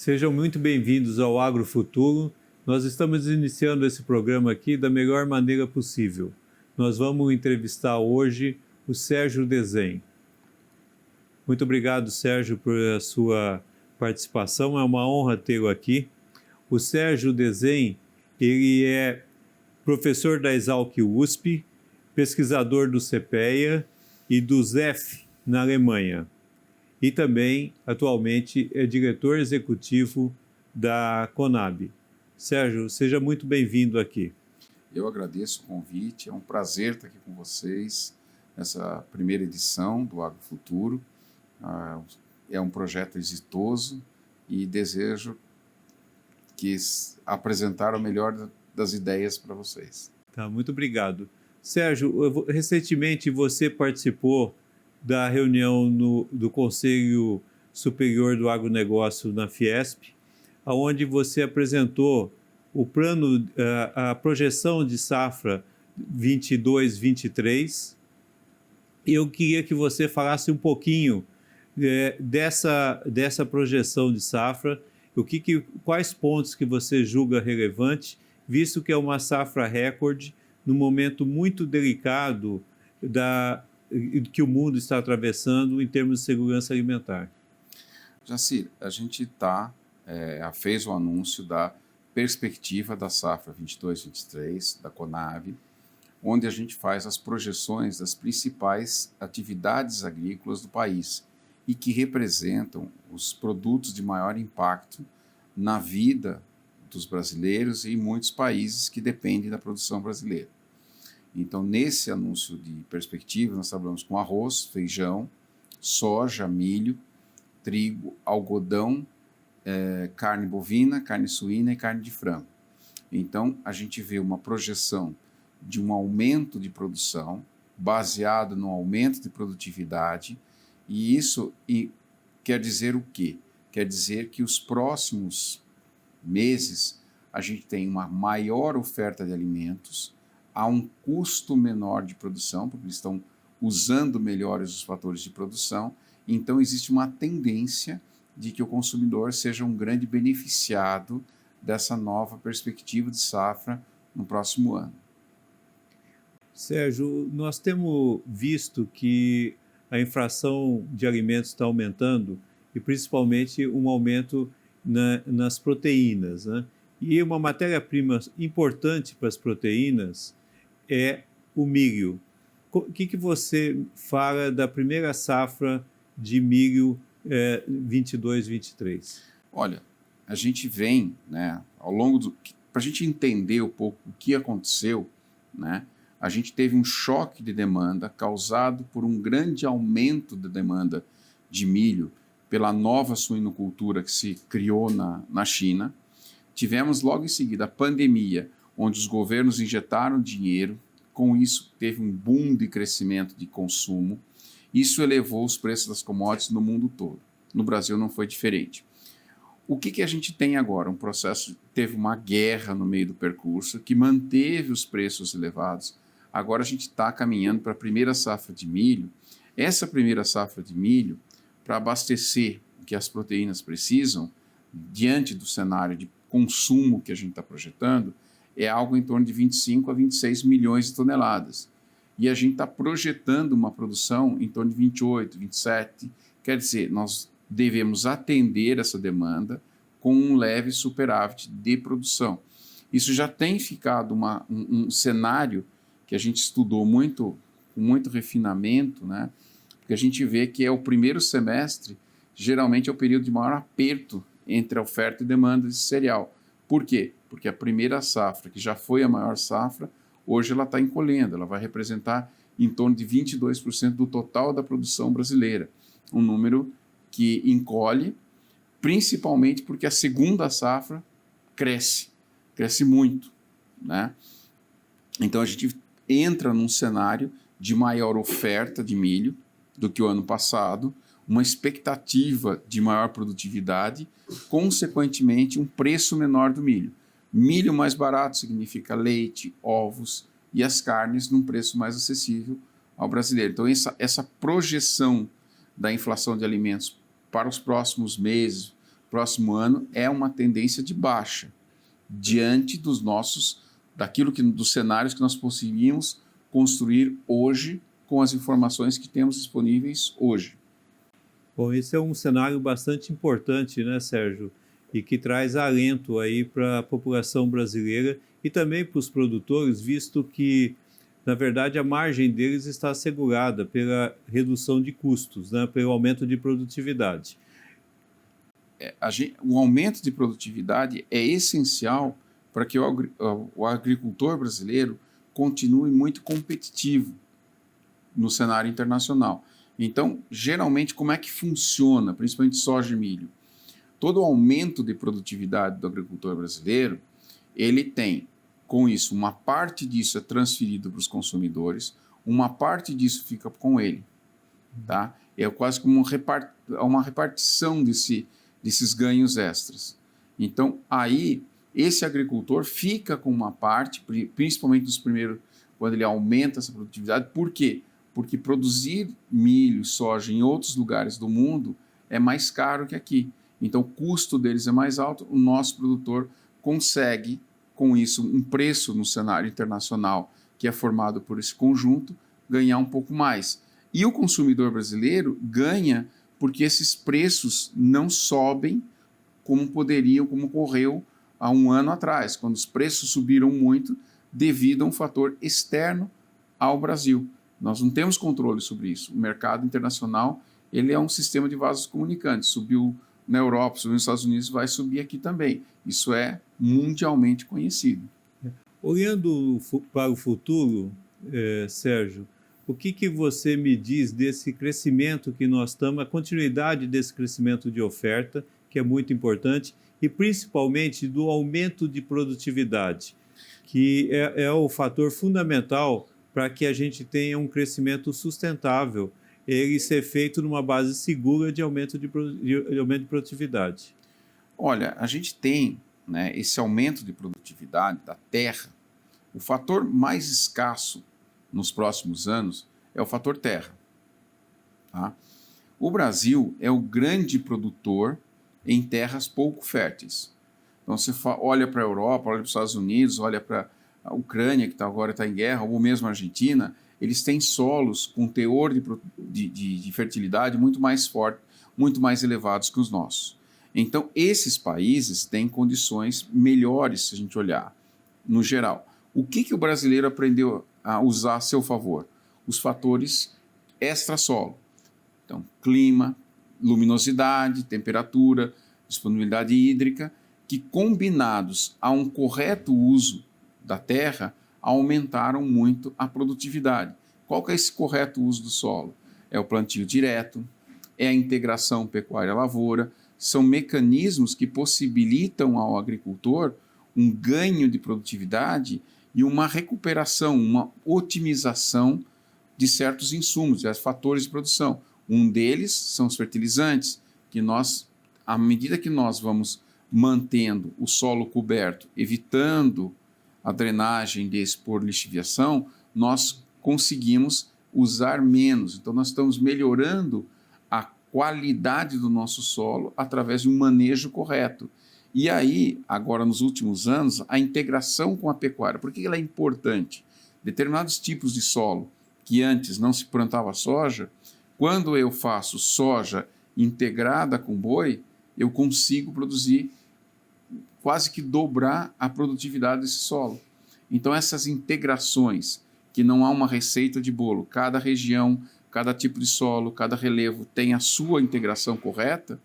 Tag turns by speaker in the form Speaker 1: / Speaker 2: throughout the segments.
Speaker 1: Sejam muito bem-vindos ao Agrofuturo. Nós estamos iniciando esse programa aqui da melhor maneira possível. Nós vamos entrevistar hoje o Sérgio Desen. Muito obrigado, Sérgio, por a sua participação. É uma honra tê-lo aqui. O Sérgio Desen, ele é professor da Exalc USP, pesquisador do CPEA e do ZEF na Alemanha. E também, atualmente, é diretor executivo da Conab. Sérgio, seja muito bem-vindo aqui.
Speaker 2: Eu agradeço o convite, é um prazer estar aqui com vocês nessa primeira edição do Agrofuturo. É um projeto exitoso e desejo apresentar o melhor das ideias para vocês.
Speaker 1: Tá, muito obrigado. Sérgio, recentemente você participou da reunião do Conselho Superior do Agronegócio na Fiesp, onde você apresentou o plano, a projeção de safra 22-23. Eu queria que você falasse um pouquinho dessa projeção de safra, quais pontos que você julga relevante, visto que é uma safra recorde, num momento muito delicado que o mundo está atravessando em termos de segurança alimentar.
Speaker 2: Jacir, a gente fez o anúncio da perspectiva da safra 22-23 da Conab, onde a gente faz as projeções das principais atividades agrícolas do país e que representam os produtos de maior impacto na vida dos brasileiros e em muitos países que dependem da produção brasileira. Então, nesse anúncio de perspectiva, nós trabalhamos com arroz, feijão, soja, milho, trigo, algodão, carne bovina, carne suína e carne de frango. Então, a gente vê uma projeção de um aumento de produção baseado no aumento de produtividade, e isso quer dizer o quê? Quer dizer que os próximos meses a gente tem uma maior oferta de alimentos, há um custo menor de produção, porque eles estão usando melhores os fatores de produção, então existe uma tendência de que o consumidor seja um grande beneficiado dessa nova perspectiva de safra no próximo ano.
Speaker 1: Sérgio, nós temos visto que a inflação de alimentos está aumentando e principalmente um aumento nas proteínas, né? E uma matéria-prima importante para as proteínas é o milho. O que você fala da primeira safra de milho 22-23?
Speaker 2: Olha, a gente vem, ao longo para a gente entender um pouco o que aconteceu, a gente teve um choque de demanda causado por um grande aumento da demanda de milho pela nova suinocultura que se criou na China. Tivemos logo em seguida a pandemia, onde os governos injetaram dinheiro, com isso teve um boom de crescimento de consumo, isso elevou os preços das commodities no mundo todo. No Brasil não foi diferente. O que a gente tem agora? Um processo, teve uma guerra no meio do percurso que manteve os preços elevados. Agora a gente está caminhando para a primeira safra de milho. Essa primeira safra de milho, para abastecer o que as proteínas precisam, diante do cenário de consumo que a gente está projetando, é algo em torno de 25 a 26 milhões de toneladas. E a gente está projetando uma produção em torno de 28, 27. Quer dizer, nós devemos atender essa demanda com um leve superávit de produção. Isso já tem ficado um cenário que a gente estudou com muito refinamento, porque a gente vê que é o primeiro semestre, geralmente é o período de maior aperto entre a oferta e demanda de cereal. Por quê? Porque a primeira safra, que já foi a maior safra, hoje ela está encolhendo, ela vai representar em torno de 22% do total da produção brasileira, um número que encolhe, principalmente porque a segunda safra cresce muito, Então a gente entra num cenário de maior oferta de milho do que o ano passado, uma expectativa de maior produtividade, consequentemente um preço menor do milho. Milho mais barato significa leite, ovos e as carnes num preço mais acessível ao brasileiro. Então essa projeção da inflação de alimentos para os próximos meses, próximo ano é uma tendência de baixa, diante dos dos cenários que nós conseguimos construir hoje com as informações que temos disponíveis hoje.
Speaker 1: Bom, esse é um cenário bastante importante, né, Sérgio? E que traz alento aí para a população brasileira e também para os produtores, visto que, na verdade, a margem deles está assegurada pela redução de custos, né, pelo aumento de produtividade.
Speaker 2: O aumento de produtividade é essencial para que o agricultor brasileiro continue muito competitivo no cenário internacional. Então, geralmente, como é que funciona, principalmente soja e milho? Todo o aumento de produtividade do agricultor brasileiro, ele tem, com isso, uma parte disso é transferido para os consumidores, uma parte disso fica com ele. Tá? É quase como uma repartição desses ganhos extras. Então, aí, esse agricultor fica com uma parte, principalmente nos primeiros, quando ele aumenta essa produtividade. Por quê? Porque produzir milho e soja em outros lugares do mundo é mais caro que aqui. Então, o custo deles é mais alto, o nosso produtor consegue, com isso, um preço no cenário internacional, que é formado por esse conjunto, ganhar um pouco mais. E o consumidor brasileiro ganha porque esses preços não sobem como ocorreu há um ano atrás, quando os preços subiram muito devido a um fator externo ao Brasil. Nós não temos controle sobre isso. O mercado internacional, ele é um sistema de vasos comunicantes. Subiu na Europa, subiu nos Estados Unidos, vai subir aqui também. Isso é mundialmente conhecido.
Speaker 1: Olhando para o futuro, Sérgio, o que você me diz desse crescimento que nós estamos, a continuidade desse crescimento de oferta, que é muito importante, e principalmente do aumento de produtividade, que é o fator fundamental para que a gente tenha um crescimento sustentável, ele ser feito numa base segura de aumento de produtividade.
Speaker 2: Olha, a gente tem, né, esse aumento de produtividade da terra. O fator mais escasso nos próximos anos é o fator terra. Tá? O Brasil é o grande produtor em terras pouco férteis. Então você olha para a Europa, olha para os Estados Unidos, olha para a Ucrânia, que agora está em guerra, ou mesmo a Argentina, eles têm solos com teor de fertilidade muito mais forte, muito mais elevados que os nossos. Então, esses países têm condições melhores, se a gente olhar, no geral. O que o brasileiro aprendeu a usar a seu favor? Os fatores extra-solo. Então, clima, luminosidade, temperatura, disponibilidade hídrica, que combinados a um correto uso da terra, aumentaram muito a produtividade. Qual que é esse correto uso do solo? É o plantio direto, é a integração pecuária-lavoura, são mecanismos que possibilitam ao agricultor um ganho de produtividade e uma recuperação, uma otimização de certos insumos, de fatores de produção. Um deles são os fertilizantes, que nós, à medida que nós vamos mantendo o solo coberto, evitando a drenagem por lixiviação, nós conseguimos usar menos. Então, nós estamos melhorando a qualidade do nosso solo através de um manejo correto. E aí, agora nos últimos anos, a integração com a pecuária. Por que ela é importante? Determinados tipos de solo que antes não se plantava soja, quando eu faço soja integrada com boi, eu consigo produzir quase que dobrar a produtividade desse solo. Então, essas integrações, que não há uma receita de bolo, cada região, cada tipo de solo, cada relevo tem a sua integração correta,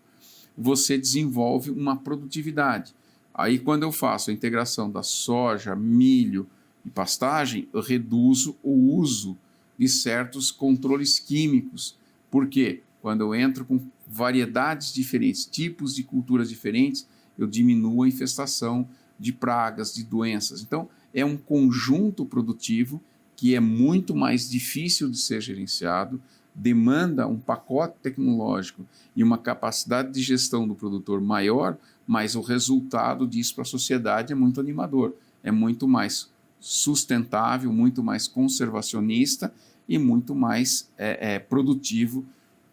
Speaker 2: você desenvolve uma produtividade. Aí, quando eu faço a integração da soja, milho e pastagem, eu reduzo o uso de certos controles químicos. Por quê? Quando eu entro com variedades diferentes, tipos de culturas diferentes, eu diminuo a infestação de pragas, de doenças. Então, é um conjunto produtivo que é muito mais difícil de ser gerenciado, demanda um pacote tecnológico e uma capacidade de gestão do produtor maior, mas o resultado disso para a sociedade é muito animador, é muito mais sustentável, muito mais conservacionista e muito mais produtivo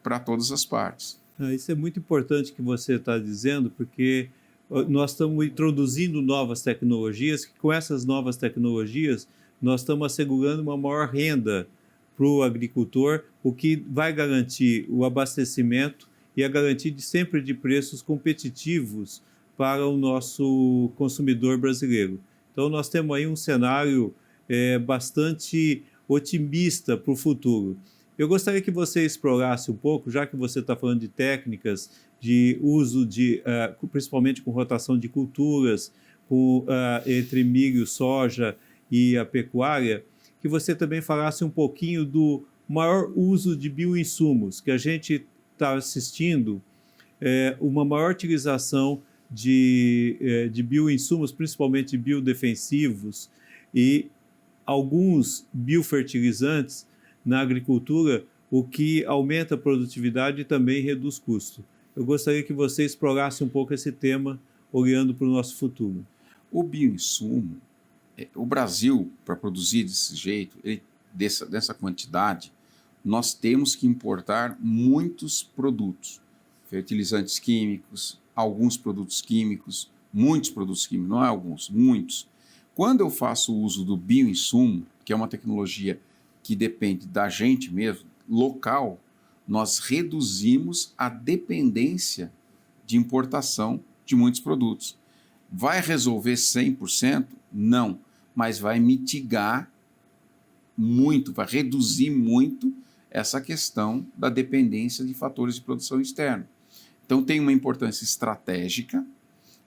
Speaker 2: para todas as partes.
Speaker 1: Isso é muito importante que você está dizendo, porque nós estamos introduzindo novas tecnologias, que com essas novas tecnologias nós estamos assegurando uma maior renda para o agricultor, o que vai garantir o abastecimento e a garantia sempre de preços competitivos para o nosso consumidor brasileiro. Então nós temos aí um cenário bastante otimista para o futuro. Eu gostaria que você explorasse um pouco, já que você está falando de técnicas de uso principalmente com rotação de culturas, entre milho, soja e a pecuária, que você também falasse um pouquinho do maior uso de bioinsumos, que a gente está assistindo, uma maior utilização de bioinsumos, principalmente biodefensivos e alguns biofertilizantes na agricultura, o que aumenta a produtividade e também reduz custo. Eu gostaria que você explorasse um pouco esse tema, olhando para o nosso futuro.
Speaker 2: O bioinsumo, o Brasil, para produzir desse jeito, dessa quantidade, nós temos que importar muitos produtos, fertilizantes químicos, alguns produtos químicos, muitos produtos químicos, não é alguns, muitos. Quando eu faço o uso do bioinsumo, que é uma tecnologia que depende da gente mesmo, local, nós reduzimos a dependência de importação de muitos produtos. Vai resolver 100%? Não, mas vai mitigar muito, vai reduzir muito essa questão da dependência de fatores de produção externa. Então tem uma importância estratégica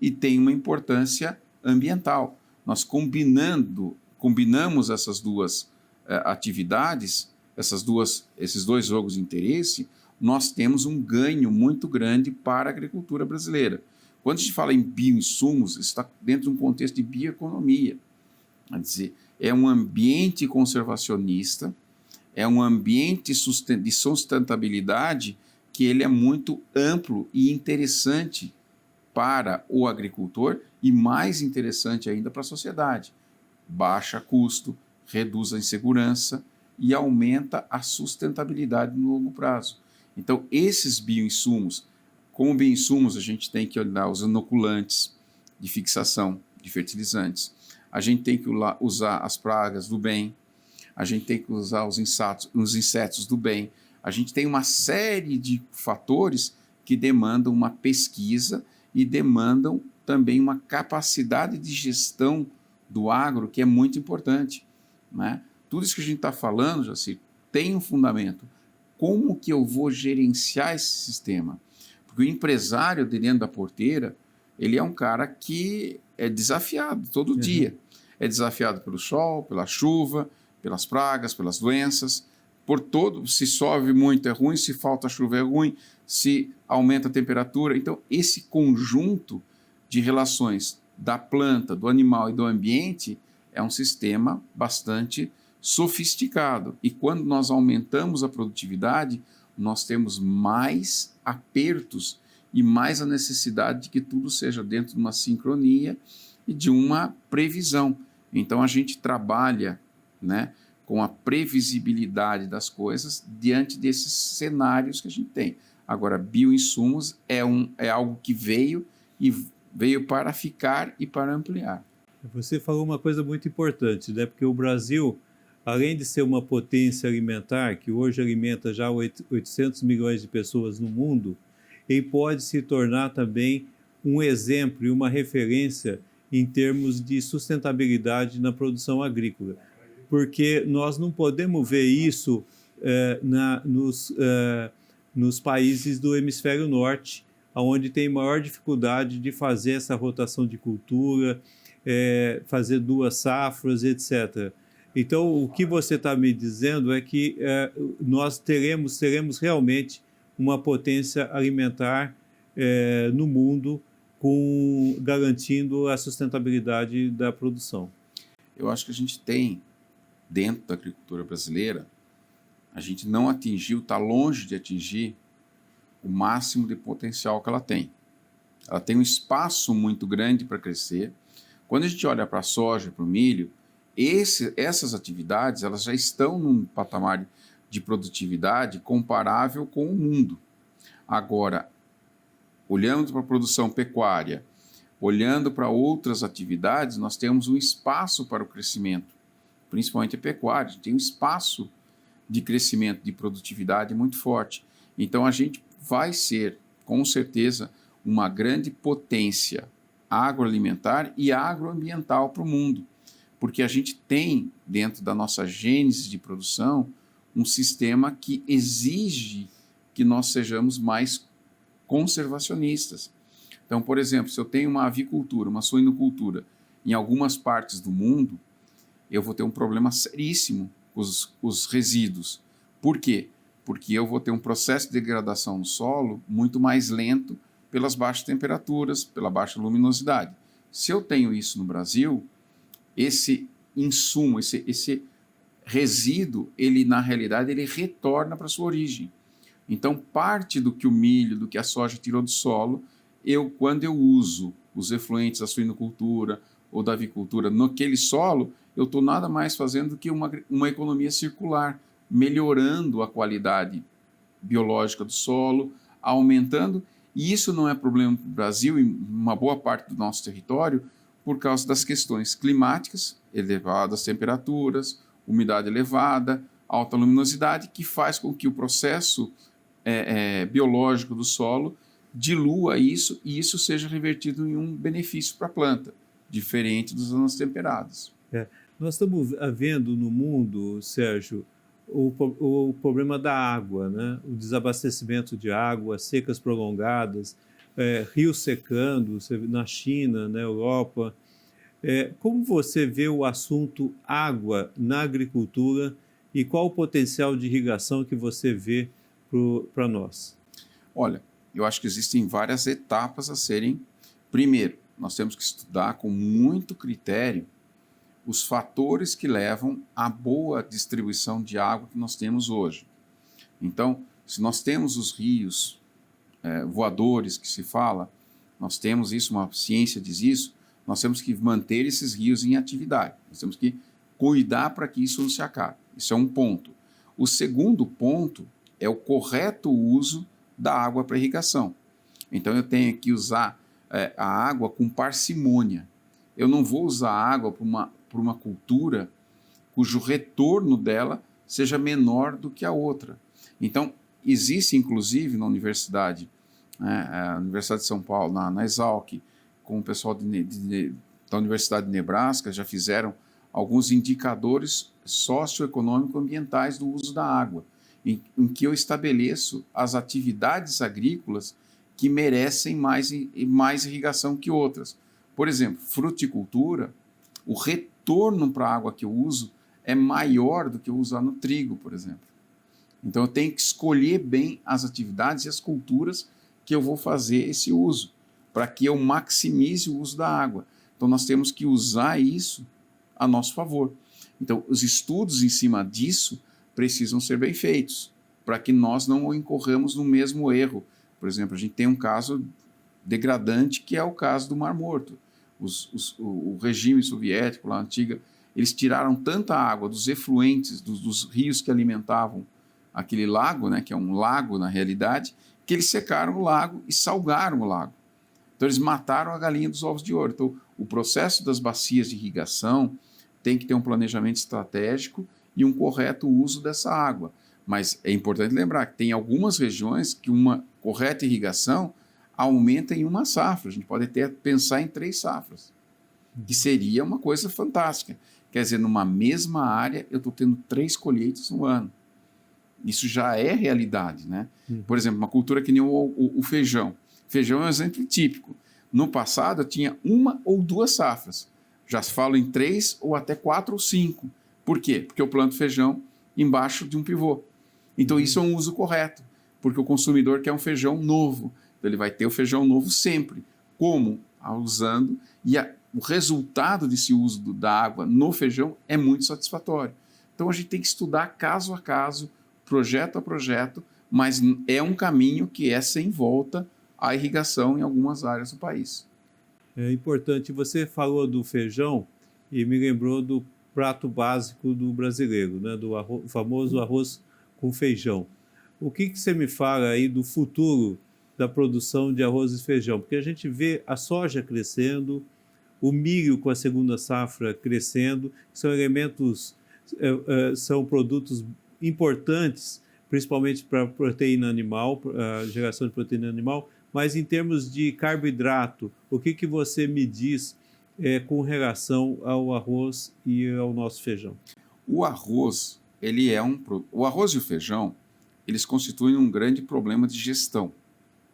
Speaker 2: e tem uma importância ambiental. Nós combinamos essas duas atividades, esses dois jogos de interesse, nós temos um ganho muito grande para a agricultura brasileira. Quando a gente fala em bioinsumos, está dentro de um contexto de bioeconomia. Quer dizer, é um ambiente conservacionista, é um ambiente de sustentabilidade que ele é muito amplo e interessante para o agricultor e mais interessante ainda para a sociedade. Baixa custo, reduz a insegurança e aumenta a sustentabilidade no longo prazo. Então, esses bioinsumos, como bioinsumos, a gente tem que olhar os inoculantes de fixação de fertilizantes, a gente tem que usar as pragas do bem, a gente tem que usar os insetos do bem, a gente tem uma série de fatores que demandam uma pesquisa e demandam também uma capacidade de gestão do agro que é muito importante, né? Tudo isso que a gente está falando, Jacir, tem um fundamento. Como que eu vou gerenciar esse sistema? Porque o empresário de dentro da porteira, ele é um cara que é desafiado todo dia. É desafiado pelo sol, pela chuva, pelas pragas, pelas doenças, por todo. Se chove muito é ruim, se falta chuva é ruim, se aumenta a temperatura. Então, esse conjunto de relações da planta, do animal e do ambiente é um sistema bastante sofisticado. E quando nós aumentamos a produtividade, nós temos mais apertos e mais a necessidade de que tudo seja dentro de uma sincronia e de uma previsão. Então a gente trabalha, né, com a previsibilidade das coisas diante desses cenários que a gente tem. Agora, bioinsumos é algo que veio para ficar e para ampliar.
Speaker 1: Você falou uma coisa muito importante, né? Porque o Brasil, além de ser uma potência alimentar, que hoje alimenta já 800 milhões de pessoas no mundo, ele pode se tornar também um exemplo e uma referência em termos de sustentabilidade na produção agrícola. Porque nós não podemos ver isso nos países do hemisfério norte, onde tem maior dificuldade de fazer essa rotação de cultura, fazer duas safras, etc. Então, o que você está me dizendo é que nós teremos realmente uma potência alimentar no mundo, garantindo a sustentabilidade da produção.
Speaker 2: Eu acho que a gente tem, dentro da agricultura brasileira, a gente não atingiu, está longe de atingir o máximo de potencial que ela tem. Ela tem um espaço muito grande para crescer. Quando a gente olha para a soja, para o milho, essas atividades elas já estão num patamar de produtividade comparável com o mundo. Agora, olhando para a produção pecuária, olhando para outras atividades, nós temos um espaço para o crescimento, principalmente a pecuária, a gente tem um espaço de crescimento, de produtividade muito forte. Então, a gente vai ser, com certeza, uma grande potência agroalimentar e agroambiental para o mundo, porque a gente tem, dentro da nossa gênese de produção, um sistema que exige que nós sejamos mais conservacionistas. Então, por exemplo, se eu tenho uma avicultura, uma suinocultura em algumas partes do mundo, eu vou ter um problema seríssimo com os resíduos. Por quê? Porque eu vou ter um processo de degradação no solo muito mais lento pelas baixas temperaturas, pela baixa luminosidade. Se eu tenho isso no Brasil, esse insumo, esse resíduo, ele na realidade ele retorna para sua origem. Então, parte do que o milho, do que a soja tirou do solo, quando eu uso os efluentes da suinocultura ou da avicultura naquele solo, eu estou nada mais fazendo do que uma economia circular, melhorando a qualidade biológica do solo, aumentando, e isso não é problema para o Brasil, em uma boa parte do nosso território, por causa das questões climáticas, elevadas temperaturas, umidade elevada, alta luminosidade, que faz com que o processo biológico do solo dilua isso e isso seja revertido em um benefício para a planta, diferente dos anos temperados.
Speaker 1: Nós estamos vendo no mundo, Sérgio, o problema da água, né? O desabastecimento de água, secas prolongadas, rios secando, na China, na Europa. Como você vê o assunto água na agricultura e qual o potencial de irrigação que você vê para nós?
Speaker 2: Olha, eu acho que existem várias etapas a serem. Primeiro, nós temos que estudar com muito critério os fatores que levam à boa distribuição de água que nós temos hoje. Então, se nós temos os rios voadores que se fala, nós temos isso, uma ciência diz isso, nós temos que manter esses rios em atividade, nós temos que cuidar para que isso não se acabe. Isso é um ponto. O segundo ponto é o correto uso da água para irrigação. Então, eu tenho que usar a água com parcimônia. Eu não vou usar a água para uma cultura cujo retorno dela seja menor do que a outra. Então, existe, inclusive, na universidade, a Universidade de São Paulo, na Exalc, com o pessoal da Universidade de Nebraska, já fizeram alguns indicadores socioeconômico-ambientais do uso da água, em que eu estabeleço as atividades agrícolas que merecem mais irrigação que outras. Por exemplo, fruticultura, o retorno para a água que eu uso é maior do que eu usar no trigo, por exemplo. Então eu tenho que escolher bem as atividades e as culturas que eu vou fazer esse uso, para que eu maximize o uso da água. Então nós temos que usar isso a nosso favor. Então os estudos em cima disso precisam ser bem feitos, para que nós não incorramos no mesmo erro. Por exemplo, a gente tem um caso degradante que é o caso do Mar Morto. O regime soviético, lá antiga, eles tiraram tanta água dos efluentes, dos rios que alimentavam aquele lago, né, que é um lago na realidade, que eles secaram o lago e salgaram o lago. Então eles mataram a galinha dos ovos de ouro. Então o processo das bacias de irrigação tem que ter um planejamento estratégico e um correto uso dessa água. Mas é importante lembrar que tem algumas regiões que uma correta irrigação aumenta em uma safra. A gente pode até pensar em 3 safras, que seria uma coisa fantástica. Quer dizer, numa mesma área, eu estou tendo 3 colheitas no ano. Isso já é realidade, né? Por exemplo, uma cultura que nem o feijão. Feijão é um exemplo típico. No passado, eu tinha 1 ou 2 safras. Já se fala em 3 ou até 4 ou 5. Por quê? Porque eu planto feijão embaixo de um pivô. Então, isso é um uso correto, porque o consumidor quer um feijão novo. Então, ele vai ter o feijão novo sempre. Como? Usando. E o resultado desse uso da água no feijão é muito satisfatório. Então, a gente tem que estudar caso a caso, projeto a projeto, mas é um caminho que é sem volta à irrigação em algumas áreas do país.
Speaker 1: É importante. Você falou do feijão e me lembrou do prato básico do brasileiro, né? Do famoso arroz com feijão. O que você me fala aí do futuro da produção de arroz e feijão? Porque a gente vê a soja crescendo, o milho com a segunda safra crescendo, são elementos, são produtos importantes, principalmente para a proteína animal, a geração de proteína animal, mas em termos de carboidrato, o que você me diz com relação ao arroz e ao nosso feijão?
Speaker 2: O arroz, o arroz e o feijão, eles constituem um grande problema de gestão,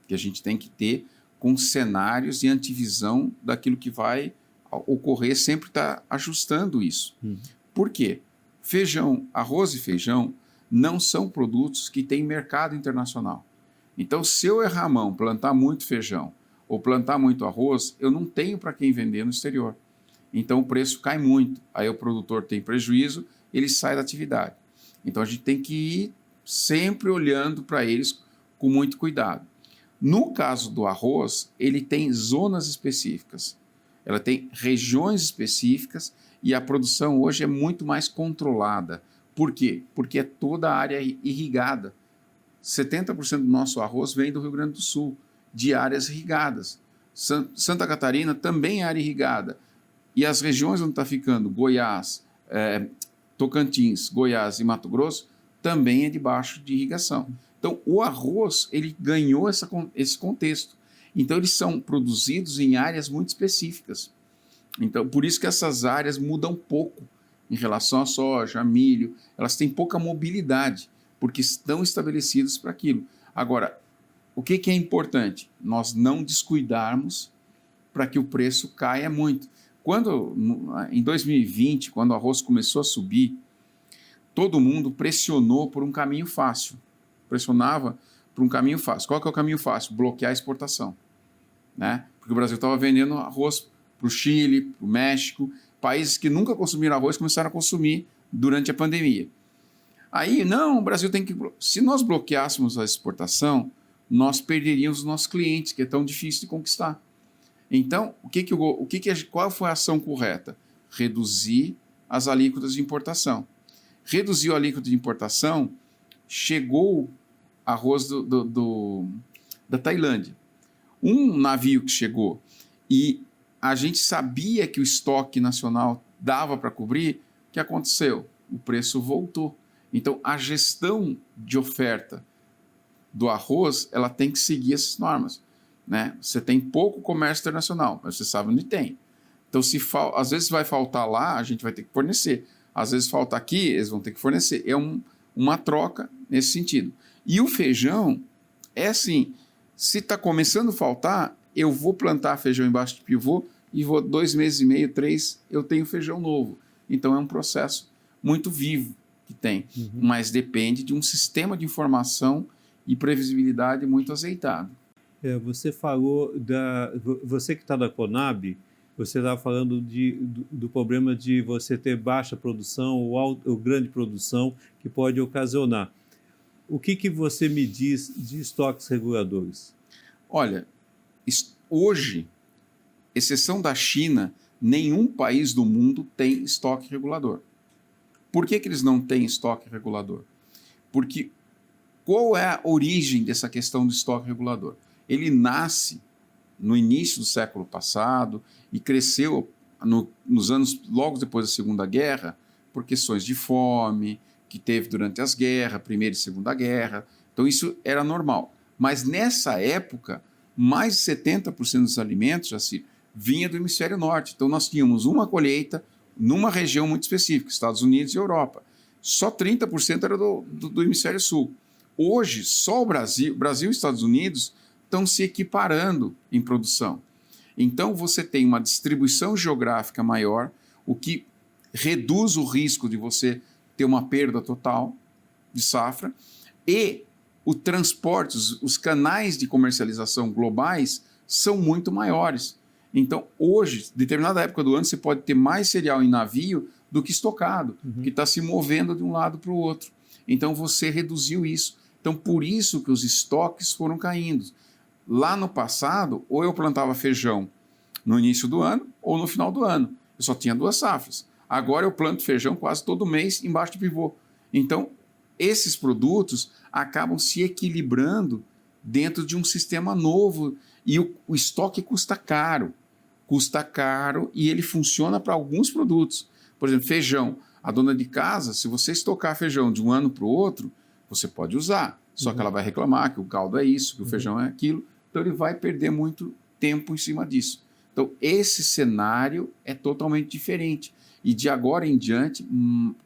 Speaker 2: que a gente tem que ter com cenários e antivisão daquilo que vai ocorrer, sempre está ajustando isso. Por quê? Arroz e feijão não são produtos que têm mercado internacional. Então, se eu errar a mão, plantar muito feijão ou plantar muito arroz, eu não tenho para quem vender no exterior. Então, o preço cai muito. Aí o produtor tem prejuízo, ele sai da atividade. Então, a gente tem que ir sempre olhando para eles com muito cuidado. No caso do arroz, ele tem zonas específicas. Ela tem regiões específicas e a produção hoje é muito mais controlada. Por quê? Porque é toda a área irrigada. 70% do nosso arroz vem do Rio Grande do Sul, de áreas irrigadas. Santa Catarina também é área irrigada. E as regiões onde está ficando, Goiás, Tocantins, Goiás e Mato Grosso, também é debaixo de irrigação. Então, o arroz, ele ganhou esse contexto. Então, eles são produzidos em áreas muito específicas. Então, por isso que essas áreas mudam pouco em relação à soja, a milho. Elas têm pouca mobilidade, porque estão estabelecidas para aquilo. Agora, o que é importante? Nós não descuidarmos para que o preço caia muito. Em 2020, quando o arroz começou a subir, todo mundo pressionou por um caminho fácil. Pressionava por um caminho fácil. Qual que é o caminho fácil? Bloquear a exportação. Né? Porque o Brasil estava vendendo arroz para o Chile, para o México, países que nunca consumiram arroz começaram a consumir durante a pandemia. Aí, não, o Brasil tem que... Se nós bloqueássemos a exportação, nós perderíamos os nossos clientes, que é tão difícil de conquistar. Então, qual foi a ação correta? Reduzir as alíquotas de importação. Reduziu a alíquota de importação, chegou arroz da Tailândia. Um navio que chegou e a gente sabia que o estoque nacional dava para cobrir, o que aconteceu? O preço voltou. Então, a gestão de oferta do arroz, ela tem que seguir essas normas. Né? Você tem pouco comércio internacional, mas você sabe onde tem. Então, às vezes vai faltar lá, a gente vai ter que fornecer. Às vezes falta aqui, eles vão ter que fornecer. É uma troca nesse sentido. E o feijão é assim, se está começando a faltar, eu vou plantar feijão embaixo de pivô e 2 meses e meio, 3, eu tenho feijão novo. Então, é um processo muito vivo que tem, mas depende de um sistema de informação e previsibilidade muito azeitado.
Speaker 1: Você falou você que está da Conab, você estava falando do problema de você ter baixa produção ou grande produção que pode ocasionar. O que você me diz de estoques reguladores?
Speaker 2: Olha, hoje, exceção da China, nenhum país do mundo tem estoque regulador. Por que eles não têm estoque regulador? Porque qual é a origem dessa questão do estoque regulador? Ele nasce no início do século passado e cresceu nos anos logo depois da Segunda Guerra por questões de fome que teve durante as guerras, Primeira e Segunda Guerra. Então isso era normal. Mas nessa época, mais de 70% dos alimentos vinha do hemisfério norte. Então nós tínhamos uma colheita numa região muito específica, Estados Unidos e Europa. Só 30% era do hemisfério sul. Hoje, só o Brasil e Estados Unidos estão se equiparando em produção. Então, você tem uma distribuição geográfica maior, o que reduz o risco de você ter uma perda total de safra, e o transporte, os canais de comercialização globais são muito maiores. Então, hoje, determinada época do ano, você pode ter mais cereal em navio do que estocado, que está se movendo de um lado para o outro. Então, você reduziu isso. Então, por isso que os estoques foram caindo. Lá no passado, ou eu plantava feijão no início do ano ou no final do ano. Eu só tinha 2 safras. Agora eu planto feijão quase todo mês embaixo de pivô. Então, esses produtos acabam se equilibrando dentro de um sistema novo. E o estoque custa caro. Custa caro e ele funciona para alguns produtos. Por exemplo, feijão. A dona de casa, se você estocar feijão de um ano para o outro, você pode usar. Só que ela vai reclamar que o caldo é isso, que o feijão é aquilo. Então ele vai perder muito tempo em cima disso. Então esse cenário é totalmente diferente. E de agora em diante,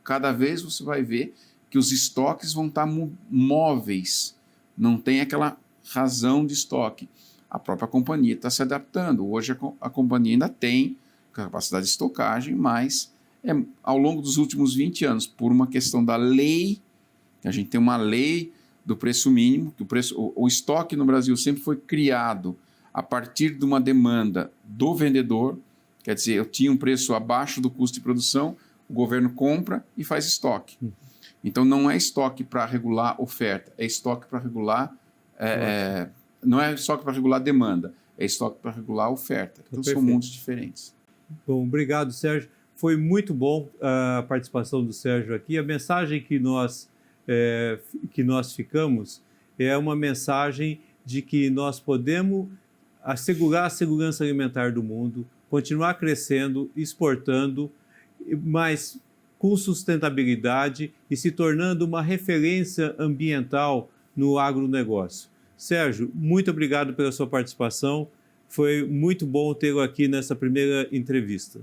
Speaker 2: cada vez você vai ver que os estoques vão estar móveis. Não tem aquela razão de estoque. A própria companhia está se adaptando. Hoje a companhia ainda tem capacidade de estocagem, mas ao longo dos últimos 20 anos, por uma questão da lei, a gente tem uma lei do preço mínimo, que o estoque no Brasil sempre foi criado a partir de uma demanda do vendedor, quer dizer, eu tinha um preço abaixo do custo de produção, o governo compra e faz estoque. Então não é estoque para regular oferta, é estoque para regular, não é estoque para regular demanda, é estoque para regular oferta. Então são mundos diferentes.
Speaker 1: Bom, obrigado, Sérgio. Foi muito bom a participação do Sérgio aqui. A mensagem que nós ficamos é uma mensagem de que nós podemos assegurar a segurança alimentar do mundo, continuar crescendo, exportando, mas com sustentabilidade e se tornando uma referência ambiental no agronegócio. Sérgio, muito obrigado pela sua participação. Foi muito bom tê-lo aqui nessa primeira entrevista.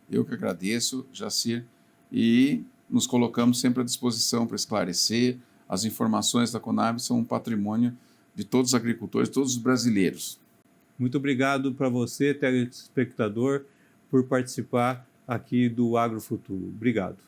Speaker 2: Eu que agradeço, Jacir, e nos colocamos sempre à disposição para esclarecer. As informações da Conab são um patrimônio de todos os agricultores, todos os brasileiros.
Speaker 1: Muito obrigado para você, telespectador, por participar aqui do Agrofuturo. Obrigado.